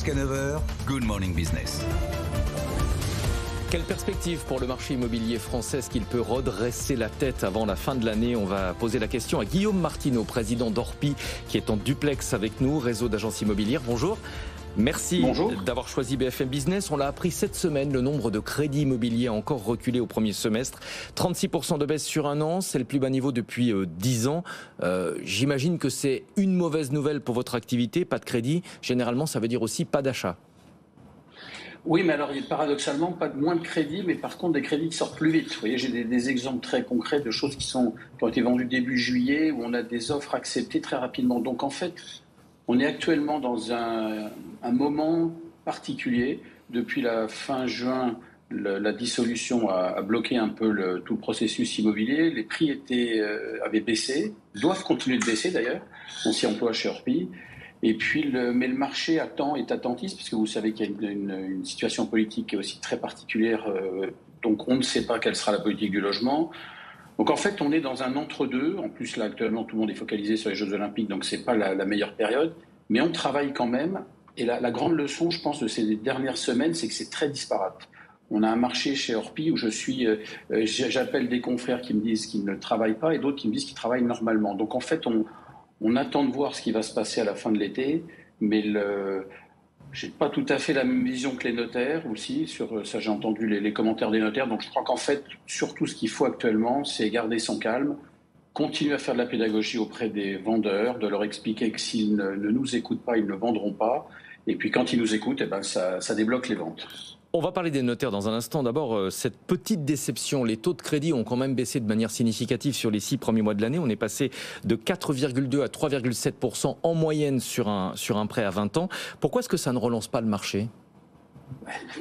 Jusqu'à 9h, Good Morning Business. Quelle perspective pour le marché immobilier français? Est-ce qu'il peut redresser la tête avant la fin de l'année? On va poser la question à Guillaume Martineau, président d'Orpi, qui est en duplex avec nous, réseau d'agences immobilières. Bonjour. Merci d'avoir choisi BFM Business. On l'a appris cette semaine, le nombre de crédits immobiliers a encore reculé au premier semestre. 36% de baisse sur un an, c'est le plus bas niveau depuis 10 ans. J'imagine que c'est une mauvaise nouvelle pour votre activité, pas de crédit. Généralement, ça veut dire aussi pas d'achat. Oui, mais alors paradoxalement, pas de moins de crédits, mais par contre des crédits qui sortent plus vite. Vous voyez, j'ai des exemples très concrets de choses qui ont été vendues début juillet, où on a des offres acceptées très rapidement. Donc en fait, on est actuellement dans un moment particulier. Depuis la fin juin, la dissolution a bloqué un peu tout le processus immobilier. Les prix avaient baissé, doivent continuer de baisser d'ailleurs. On s'y emploie chez Orpi. Et puis, mais le marché est attentiste, parce que vous savez qu'il y a une situation politique qui est aussi très particulière. Donc, on ne sait pas quelle sera la politique du logement. Donc, en fait, on est dans un entre-deux. En plus, là, actuellement, tout le monde est focalisé sur les Jeux Olympiques, donc c'est pas la meilleure période. Mais on travaille quand même. Et la grande leçon, je pense, de ces dernières semaines, c'est que c'est très disparate. On a un marché chez Orpi où j'appelle des confrères qui me disent qu'ils ne travaillent pas et d'autres qui me disent qu'ils travaillent normalement. Donc, en fait, on attend de voir ce qui va se passer à la fin de l'été, mais j'ai pas tout à fait la même vision que les notaires aussi. Sur ça, j'ai entendu les commentaires des notaires. Donc je crois qu'en fait, surtout ce qu'il faut actuellement, c'est garder son calme, continuer à faire de la pédagogie auprès des vendeurs, de leur expliquer que s'ils ne nous écoutent pas, ils ne vendront pas. Et puis quand ils nous écoutent, ça débloque les ventes. On va parler des notaires dans un instant. D'abord, cette petite déception. Les taux de crédit ont quand même baissé de manière significative sur les 6 premiers mois de l'année. On est passé de 4,2 à 3,7% en moyenne sur un prêt à 20 ans. Pourquoi est-ce que ça ne relance pas le marché ?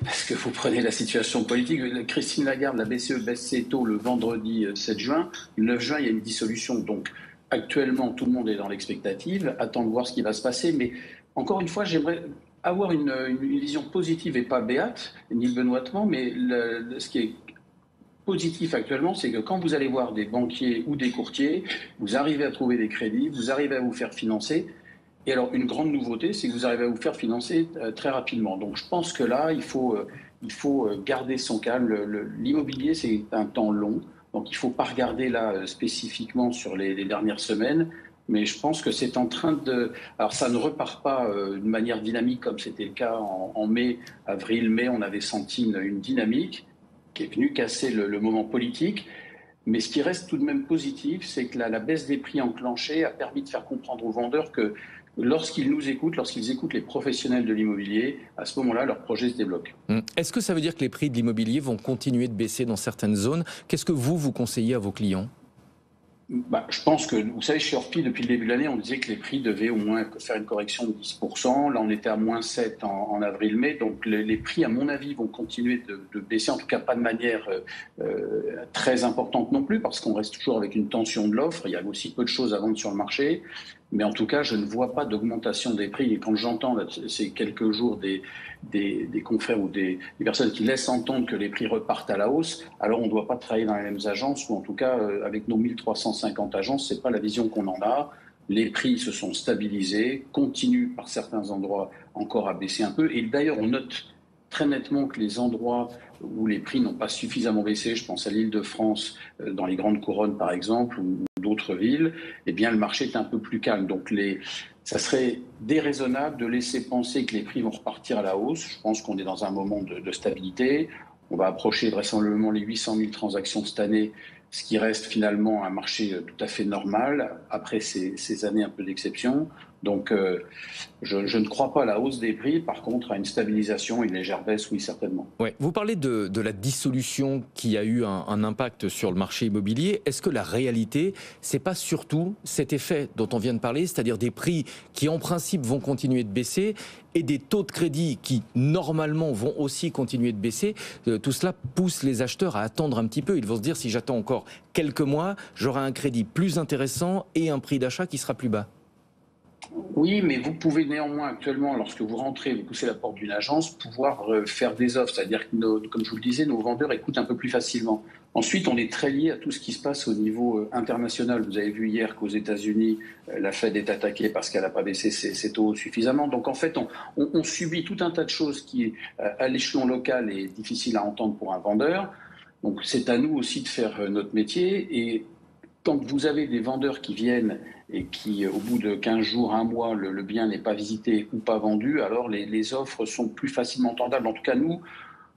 Parce que vous prenez la situation politique. Christine Lagarde, la BCE baisse ses taux le vendredi 7 juin. Le 9 juin, il y a une dissolution. Donc actuellement, tout le monde est dans l'expectative, attend de voir ce qui va se passer. Mais encore une fois, j'aimerais avoir une vision positive et pas béate, ni benoîtement, mais ce qui est positif actuellement, c'est que quand vous allez voir des banquiers ou des courtiers, vous arrivez à trouver des crédits, vous arrivez à vous faire financer. Et alors, une grande nouveauté, c'est que vous arrivez à vous faire financer très rapidement. Donc, je pense que là, il faut garder son calme. L'immobilier, c'est un temps long. Donc, il ne faut pas regarder là spécifiquement sur les dernières semaines. Mais je pense que c'est en train de... Alors, ça ne repart pas de manière dynamique comme c'était le cas en mai, avril-mai. On avait senti une dynamique qui est venue casser le moment politique. Mais ce qui reste tout de même positif, c'est que la baisse des prix enclenchée a permis de faire comprendre aux vendeurs que lorsqu'ils nous écoutent, lorsqu'ils écoutent les professionnels de l'immobilier, à ce moment-là, leur projet se débloque. Est-ce que ça veut dire que les prix de l'immobilier vont continuer de baisser dans certaines zones? Qu'est-ce que vous conseillez à vos clients? Je pense que, vous savez, chez Orpi, depuis le début de l'année, on disait que les prix devaient au moins faire une correction de 10%. Là, on était à moins 7 en avril-mai. Donc, les prix, à mon avis, vont continuer de baisser. En tout cas, pas de manière très importante non plus, parce qu'on reste toujours avec une tension de l'offre. Il y a aussi peu de choses à vendre sur le marché. Mais en tout cas, je ne vois pas d'augmentation des prix. Et quand j'entends ces quelques jours des confrères ou des personnes qui laissent entendre que les prix repartent à la hausse, alors on ne doit pas travailler dans les mêmes agences, ou en tout cas, avec nos 1350 agences, ce n'est pas la vision qu'on en a. Les prix se sont stabilisés, continuent par certains endroits encore à baisser un peu. Et d'ailleurs, on note très nettement que les endroits où les prix n'ont pas suffisamment baissé, je pense à l'Île-de-France, dans les grandes couronnes par exemple, ou d'autres villes, eh bien le marché est un peu plus calme. Donc ça serait déraisonnable de laisser penser que les prix vont repartir à la hausse. Je pense qu'on est dans un moment de stabilité. On va approcher vraisemblablement les 800 000 transactions cette année, ce qui reste finalement un marché tout à fait normal après ces années un peu d'exception. Donc, je ne crois pas à la hausse des prix. Par contre, à une stabilisation, une légère baisse, oui, certainement. Ouais. Vous parlez de la dissolution qui a eu un impact sur le marché immobilier. Est-ce que la réalité, c'est pas surtout cet effet dont on vient de parler, c'est-à-dire des prix qui, en principe, vont continuer de baisser et des taux de crédit qui, normalement, vont aussi continuer de baisser? Tout cela pousse les acheteurs à attendre un petit peu. Ils vont se dire, si j'attends encore quelques mois, j'aurai un crédit plus intéressant et un prix d'achat qui sera plus bas. Oui, mais vous pouvez néanmoins actuellement, lorsque vous rentrez, vous poussez la porte d'une agence, pouvoir faire des offres. C'est-à-dire que, comme je vous le disais, nos vendeurs écoutent un peu plus facilement. Ensuite, on est très lié à tout ce qui se passe au niveau international. Vous avez vu hier qu'aux États-Unis, la Fed est attaquée parce qu'elle n'a pas baissé ses taux suffisamment. Donc en fait, on subit tout un tas de choses qui, à l'échelon local, est difficile à entendre pour un vendeur. Donc c'est à nous aussi de faire notre métier. Et quand vous avez des vendeurs qui viennent et qui, au bout de 15 jours, un mois, le bien n'est pas visité ou pas vendu, alors les offres sont plus facilement entendables. En tout cas, nous,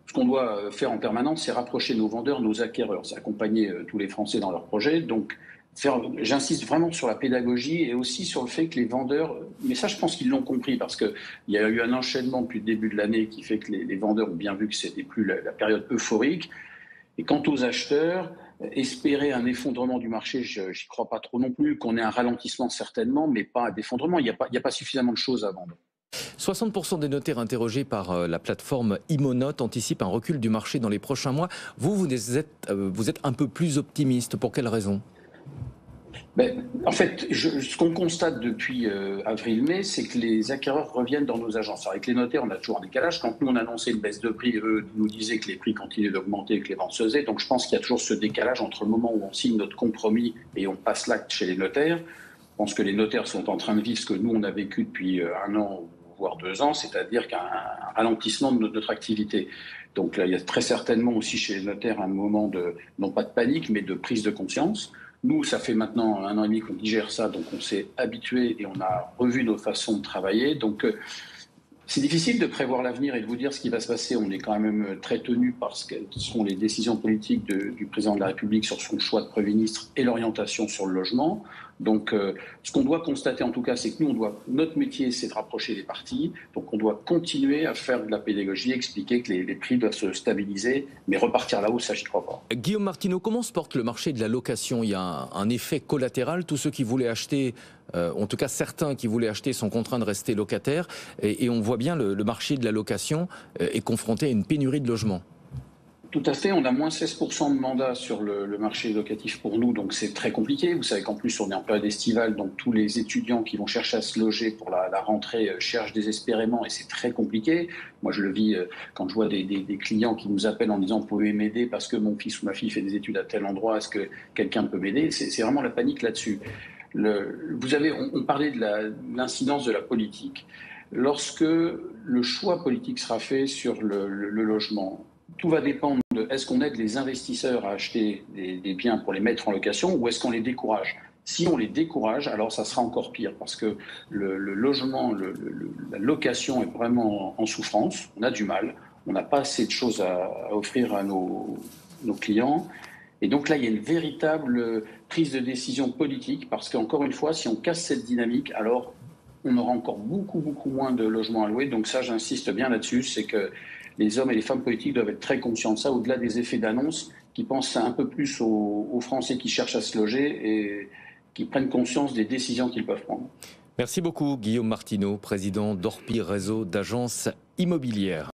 ce qu'on doit faire en permanence, c'est rapprocher nos vendeurs, nos acquéreurs, c'est accompagner tous les Français dans leurs projets. Donc, j'insiste vraiment sur la pédagogie et aussi sur le fait que les vendeurs, mais ça je pense qu'ils l'ont compris parce qu'il y a eu un enchaînement depuis le début de l'année qui fait que les vendeurs ont bien vu que c'était plus la période euphorique. Et quant aux acheteurs, espérer un effondrement du marché, j'y crois pas trop non plus, qu'on ait un ralentissement certainement, mais pas un effondrement, il n'y a pas suffisamment de choses à vendre. 60% des notaires interrogés par la plateforme Imonote anticipent un recul du marché dans les prochains mois. Vous êtes un peu plus optimiste. Pour quelle raison ? En fait, ce qu'on constate depuis avril-mai, c'est que les acquéreurs reviennent dans nos agences. Avec les notaires, on a toujours un décalage. Quand nous, on annonçait une baisse de prix, eux nous disaient que les prix continuaient d'augmenter et que les ventes se faisaient. Donc je pense qu'il y a toujours ce décalage entre le moment où on signe notre compromis et on passe l'acte chez les notaires. Je pense que les notaires sont en train de vivre ce que nous, on a vécu depuis un an, voire 2 ans, c'est-à-dire qu'un ralentissement de notre activité. Donc là, il y a très certainement aussi chez les notaires un moment non pas de panique, mais de prise de conscience. Nous, ça fait maintenant 1 an et demi qu'on digère ça, donc on s'est habitué et on a revu nos façons de travailler. Donc c'est difficile de prévoir l'avenir et de vous dire ce qui va se passer. On est quand même très tenu par ce sont les décisions politiques du président de la République sur son choix de Premier ministre et l'orientation sur le logement. Donc ce qu'on doit constater en tout cas, c'est que nous, notre métier, c'est de rapprocher les parties. Donc on doit continuer à faire de la pédagogie, expliquer que les prix doivent se stabiliser, mais repartir là-haut, ça, j'y crois pas. Guillaume Martineau, comment se porte le marché de la location ? Il y a un effet collatéral. Tous ceux qui voulaient acheter, en tout cas certains qui voulaient acheter, sont contraints de rester locataires. Et on voit bien le marché de la location est confronté à une pénurie de logements. Tout à fait, on a moins 16% de mandats sur le marché locatif pour nous, donc c'est très compliqué. Vous savez qu'en plus on est en période estivale, donc tous les étudiants qui vont chercher à se loger pour la rentrée cherchent désespérément et c'est très compliqué. Moi je le vis quand je vois des clients qui nous appellent en disant « Pouvez m'aider parce que mon fils ou ma fille fait des études à tel endroit, est-ce que quelqu'un peut m'aider ?» C'est vraiment la panique là-dessus. On parlait de l'incidence de la politique. Lorsque le choix politique sera fait sur le logement, tout va dépendre de est-ce qu'on aide les investisseurs à acheter des biens pour les mettre en location ou est-ce qu'on les décourage. Si on les décourage, alors ça sera encore pire parce que le logement, la location est vraiment en souffrance. On a du mal, on n'a pas assez de choses à offrir à nos clients. Et donc là, il y a une véritable prise de décision politique parce qu'encore une fois, si on casse cette dynamique, alors on aura encore beaucoup, beaucoup moins de logements à louer. Donc ça, j'insiste bien là-dessus, c'est que les hommes et les femmes politiques doivent être très conscients de ça, au-delà des effets d'annonce, qui pensent un peu plus aux Français qui cherchent à se loger et qui prennent conscience des décisions qu'ils peuvent prendre. Merci beaucoup Guillaume Martineau, président d'Orpi Réseau d'agences immobilières.